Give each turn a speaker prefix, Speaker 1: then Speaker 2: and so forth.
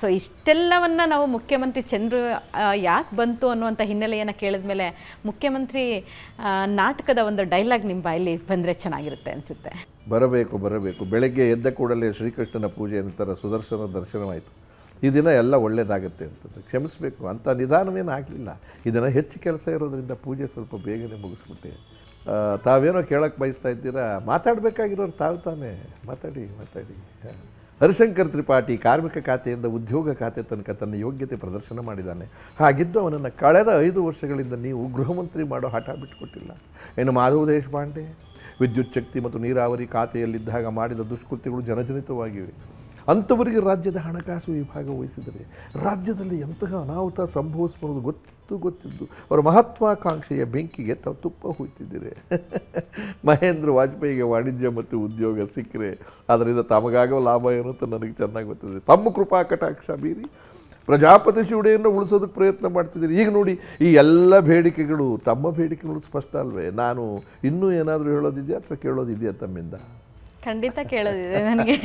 Speaker 1: So ಇಷ್ಟೆಲ್ಲವನ್ನು ನಾವು ಮುಖ್ಯಮಂತ್ರಿ ಚಂದ್ರು ಯಾಕೆ ಬಂತು ಅನ್ನುವಂಥ ಹಿನ್ನೆಲೆಯನ್ನು ಕೇಳಿದ ಮೇಲೆ ಮುಖ್ಯಮಂತ್ರಿ ನಾಟಕದ ಒಂದು ಡೈಲಾಗ್ ನಿಮ್ಮ ಬಾಯಲ್ಲಿ ಬಂದರೆ ಚೆನ್ನಾಗಿರುತ್ತೆ ಅನಿಸುತ್ತೆ.
Speaker 2: ಬರಬೇಕು ಬೆಳಗ್ಗೆ ಎದ್ದ ಕೂಡಲೇ ಶ್ರೀಕೃಷ್ಣನ ಪೂಜೆ ನಂತರ ಸುದರ್ಶನ ದರ್ಶನವಾಯಿತು. ಈ ದಿನ ಎಲ್ಲ ಒಳ್ಳೆಯದಾಗುತ್ತೆ ಅಂತಂದು ಕ್ಷಮಿಸಬೇಕು ಅಂತ ನಿಧಾನವೇನು ಆಗಲಿಲ್ಲ. ಇದನ್ನು ಹೆಚ್ಚು ಕೆಲಸ ಇರೋದ್ರಿಂದ ಪೂಜೆ ಸ್ವಲ್ಪ ಬೇಗನೆ ಮುಗಿಸ್ಬಿಟ್ಟೆ. ತಾವೇನೋ ಕೇಳೋಕ್ಕೆ ಬಯಸ್ತಾ ಇದ್ದೀರಾ, ಮಾತಾಡಬೇಕಾಗಿರೋರು ತಾವು ತಾನೇ ಮಾತಾಡಿ. ಹರಿಶಂಕರ್ ತ್ರಿಪಾಠಿ ಕಾರ್ಮಿಕ ಖಾತೆಯಿಂದ ಉದ್ಯೋಗ ಖಾತೆ ತನಕ ತನ್ನ ಯೋಗ್ಯತೆ ಪ್ರದರ್ಶನ ಮಾಡಿದ್ದಾನೆ. ಹಾಗಿದ್ದು ಅವನನ್ನು ಕಳೆದ 5 ವರ್ಷಗಳಿಂದ ನೀವು ಗೃಹ ಮಂತ್ರಿ ಮಾಡೋ ಹಠ ಬಿಟ್ಟುಕೊಟ್ಟಿಲ್ಲ. ಇನ್ನು ಮಾಧವ್ ದೇಶಪಾಂಡೆ ವಿದ್ಯುತ್ ಶಕ್ತಿ ಮತ್ತು ನೀರಾವರಿ ಖಾತೆಯಲ್ಲಿದ್ದಾಗ ಮಾಡಿದ ದುಷ್ಕೃತ್ಯಗಳು ಜನಜನಿತವಾಗಿವೆ. ಅಂಥವರಿಗೆ ರಾಜ್ಯದ ಹಣಕಾಸು ವಿಭಾಗ ವಹಿಸಿದರೆ ರಾಜ್ಯದಲ್ಲಿ ಎಂತಹ ಅನಾಹುತ ಸಂಭವಿಸ್ಬೋದು ಗೊತ್ತಿದ್ದು ಅವರ ಮಹತ್ವಾಕಾಂಕ್ಷೆಯ ಬೆಂಕಿಗೆ ತಾವು ತುಪ್ಪ ಹುಯ್ತಿದ್ದೀರಿ. ಮಹೇಂದ್ರ ವಾಜಪೇಯಿಗೆ ವಾಣಿಜ್ಯ ಮತ್ತು ಉದ್ಯೋಗ ಸಿಕ್ಕರೆ ಅದರಿಂದ ತಮಗಾಗೋ ಲಾಭ ಏನು ಅಂತ ನನಗೆ ಚೆನ್ನಾಗಿ ಗೊತ್ತಿದೆ. ತಮ್ಮ ಕೃಪಾ ಕಟಾಕ್ಷ ಬೀರಿ ಪ್ರಜಾಪತಿ ಶಿವಡೆಯನ್ನು ಉಳಿಸೋದಕ್ಕೆ ಪ್ರಯತ್ನ ಮಾಡ್ತಿದ್ದೀರಿ. ಈಗ ನೋಡಿ, ಈ ಎಲ್ಲ ಬೇಡಿಕೆಗಳು ತಮ್ಮ ಬೇಡಿಕೆಗಳು ಸ್ಪಷ್ಟ ಅಲ್ವೇ? ನಾನು ಇನ್ನೂ ಏನಾದರೂ ಹೇಳೋದಿದೆಯಾ ಅಥವಾ ಕೇಳೋದಿದೆಯಾ ತಮ್ಮಿಂದ?
Speaker 1: ಖಂಡಿತ ಕೇಳೋದಿದೆ ನನಗೆ.